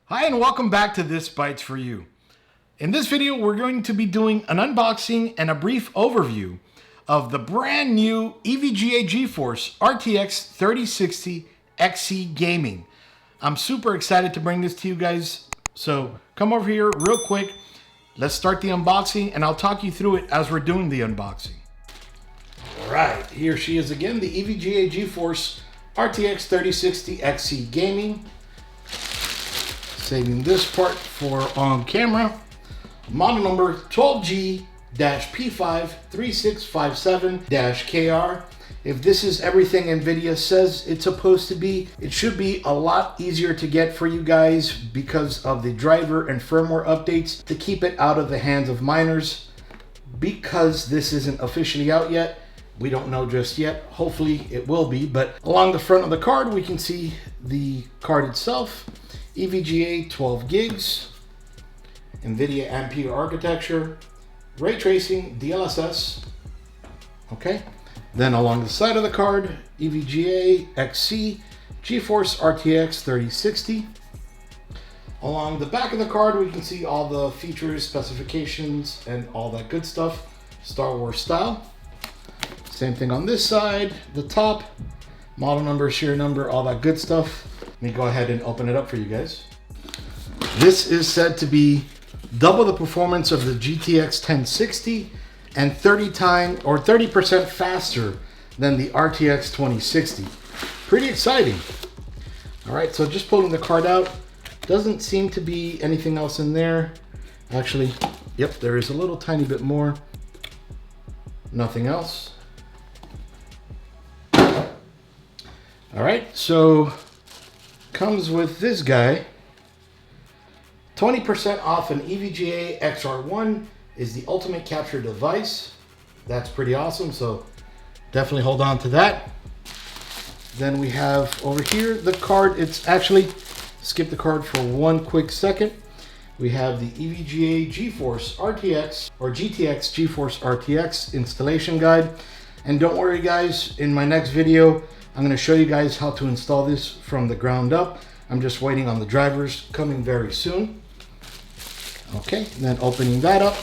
Hi and welcome back to Thisbytesforyou. In this video, we're going to be doing an unboxing and a brief overview of the brand new EVGA Geforce RTX 3060 XE Gaming. I'm super excited to bring this to you guys. So come over here real quick. Let's start the unboxing and I'll talk you through it as we're doing the unboxing. All right, here she is again, the EVGA Geforce RTX 3060 XE Gaming. Saving this part for on camera. Model number 12G-P53657-KR. If this is everything Nvidia says it's supposed to be, it should be a lot easier to get for you guys because of the driver and firmware updates to keep it out of the hands of miners. Because this isn't officially out yet, we don't know just yet. Hopefully it will be, but along the front of the card, we can see the card itself. EVGA 12 gigs, Nvidia Ampere architecture, ray tracing, DLSS. Okay. Then along the side of the card, EVGA XE Geforce RTX 3060. Along the back of the card, we can see all the features, specifications, and all that good stuff, Star Wars style. Same thing on this side, the top, model number, serial number, all that good stuff. Let me go ahead and open it up for you guys. This is said to be double the performance of the GTX 1060 and 30% faster than the RTX 2060. Pretty exciting. All right, so just pulling the card out. Doesn't seem to be anything else in there. Actually, yep, there is a little tiny bit more. Nothing else. All right, so comes with this guy. 20% off an EVGA XR1 is the ultimate capture device. That's pretty awesome, so definitely hold on to that. Then we have over here the card. It's actually, skip the card for one quick second. We have the EVGA Geforce RTX or GTX Geforce RTX installation guide. And don't worry guys, in my next video, I'm going to show you guys how to install this from the ground up. I'm just waiting on the drivers coming very soon. Okay, then opening that up.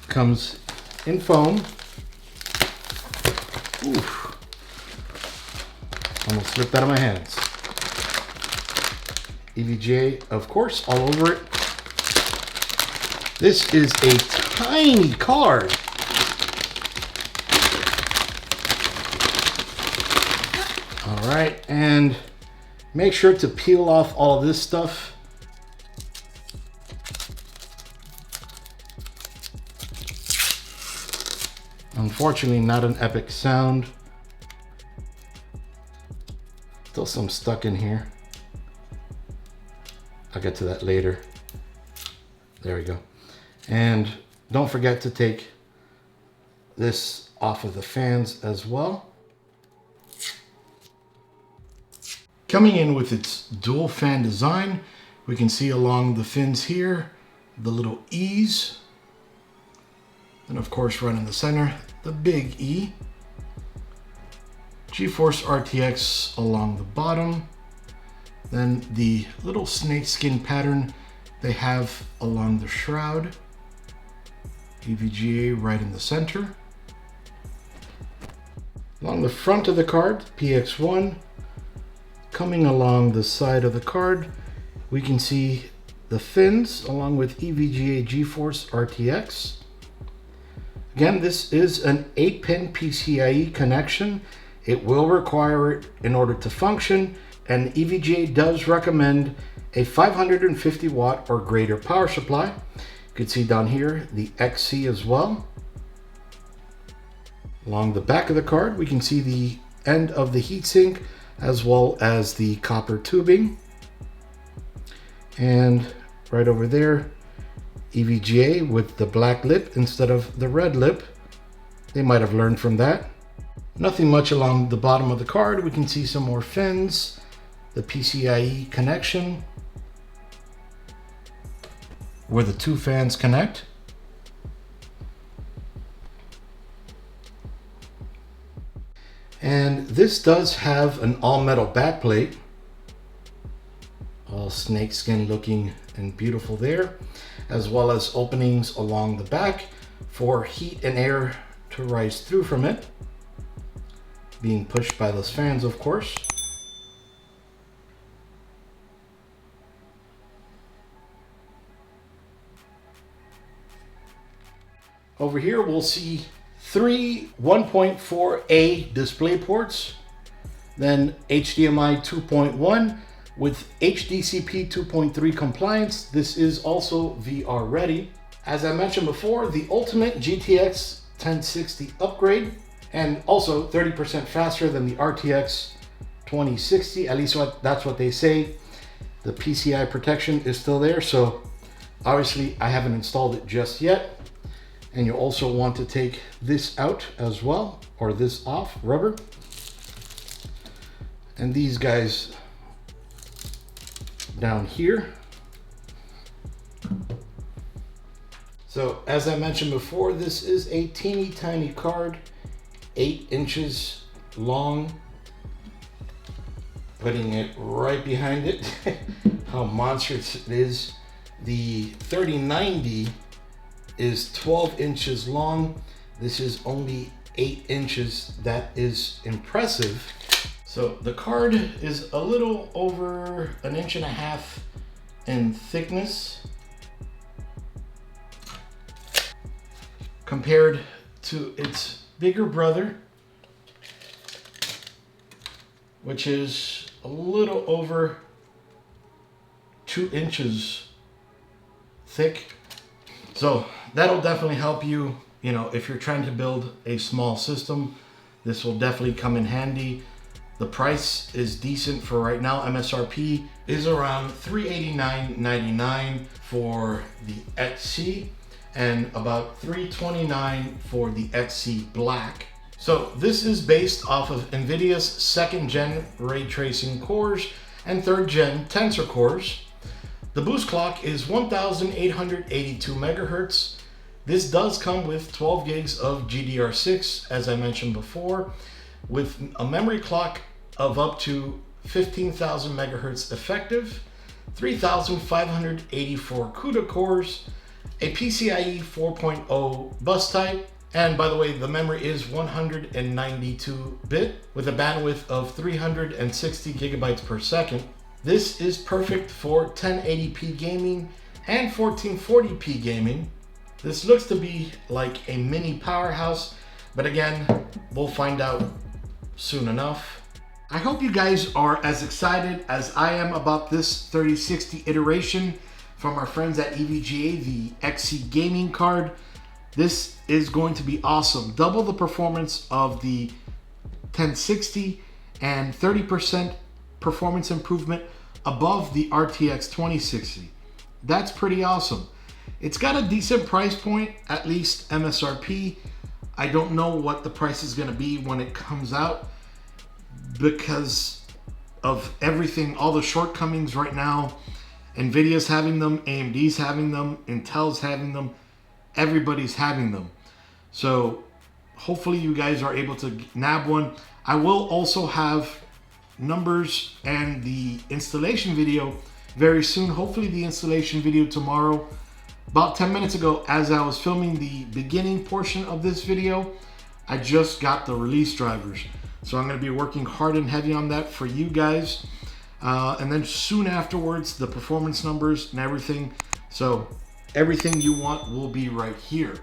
Comes in foam. Oof. Almost slipped out of my hands. EVGA, of course, all over it. This is a tiny card. All right, and make sure to peel off all of this stuff. Unfortunately, not an epic sound. Still some stuck in here. I'll get to that later. There we go. And don't forget to take this off of the fans as well. Coming in with its dual fan design, we can see along the fins here, the little E's. And of course, right in the center, the big E. Geforce RTX along the bottom. Then the little snakeskin pattern they have along the shroud. EVGA right in the center. Along the front of the card, PX1. Coming along the side of the card, we can see the fins along with EVGA Geforce RTX. Again, this is an 8-pin PCIe connection. It will require it in order to function, and EVGA does recommend a 550 watt or greater power supply. You can see down here the XC as well. Along the back of the card, we can see the end of the heatsink as well as the copper tubing. And right over there, EVGA with the black lip instead of the red lip. They might have learned from that. Nothing much along the bottom of the card. We can see some more fins, the PCIe connection, where the two fans connect. And this does have an all metal backplate. All snakeskin looking and beautiful there, as well as openings along the back for heat and air to rise through from it, being pushed by those fans, of course. Over here, we'll see 3 1.4A display ports, then HDMI 2.1 with HDCP 2.3 compliance. This is also VR ready. As I mentioned before, the ultimate GTX 1060 upgrade, and also 30% faster than the RTX 2060, at least that's what they say. The PCI protection is still there, so obviously I haven't installed it just yet. And you also want to take this out as well, or this off, rubber. And these guys down here. So as I mentioned before, this is a teeny tiny card, 8 inches long. Putting it right behind it, how monstrous it is. The 3090 is 12 inches long. This is only 8 inches. That is impressive. So the card is a little over 1.5 inches in thickness compared to its bigger brother, which is a little over 2 inches thick. So that'll definitely help you, if you're trying to build a small system. This will definitely come in handy. The price is decent for right now. MSRP is around $389.99 for the XC and about $329 for the XC Black. So this is based off of Nvidia's 2nd gen ray tracing cores and 3rd gen tensor cores. The boost clock is 1,882 megahertz. This does come with 12 gigs of GDDR6, as I mentioned before, with a memory clock of up to 15,000 megahertz effective, 3,584 CUDA cores, a PCIe 4.0 bus type, and by the way, the memory is 192-bit with a bandwidth of 360 gigabytes per second. This is perfect for 1080p gaming and 1440p gaming. This looks to be like a mini powerhouse, but again, we'll find out soon enough. I hope you guys are as excited as I am about this 3060 iteration from our friends at EVGA, the XC gaming card. This is going to be awesome. Double the performance of the 1060 and 30% performance improvement above the RTX 2060. That's pretty awesome. It's got a decent price point, at least MSRP. I don't know what the price is going to be when it comes out because of everything, all the shortcomings right now. Nvidia's having them, AMD's having them, Intel's having them, everybody's having them. So hopefully you guys are able to nab one. I will also have numbers and the installation video very soon. Hopefully the installation video tomorrow. About 10 minutes ago, as I was filming the beginning portion of this video, I just got the release drivers. So I'm going to be working hard and heavy on that for you guys. And then soon afterwards, the performance numbers and everything. So everything you want will be right here.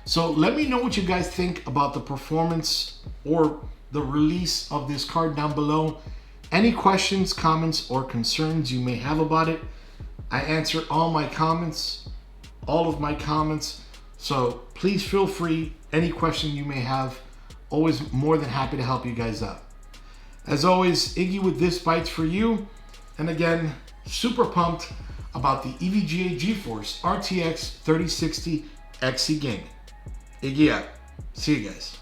So let me know what you guys think about the performance or the release of this card down below. Any questions, comments, or concerns you may have about it. I answer all my comments, all of my comments. So please feel free, any question you may have. Always more than happy to help you guys out. As always, Iggy with Thisbytesforyou. And again, super pumped about the EVGA Geforce RTX 3060 XC gaming. Iggy out. See you guys.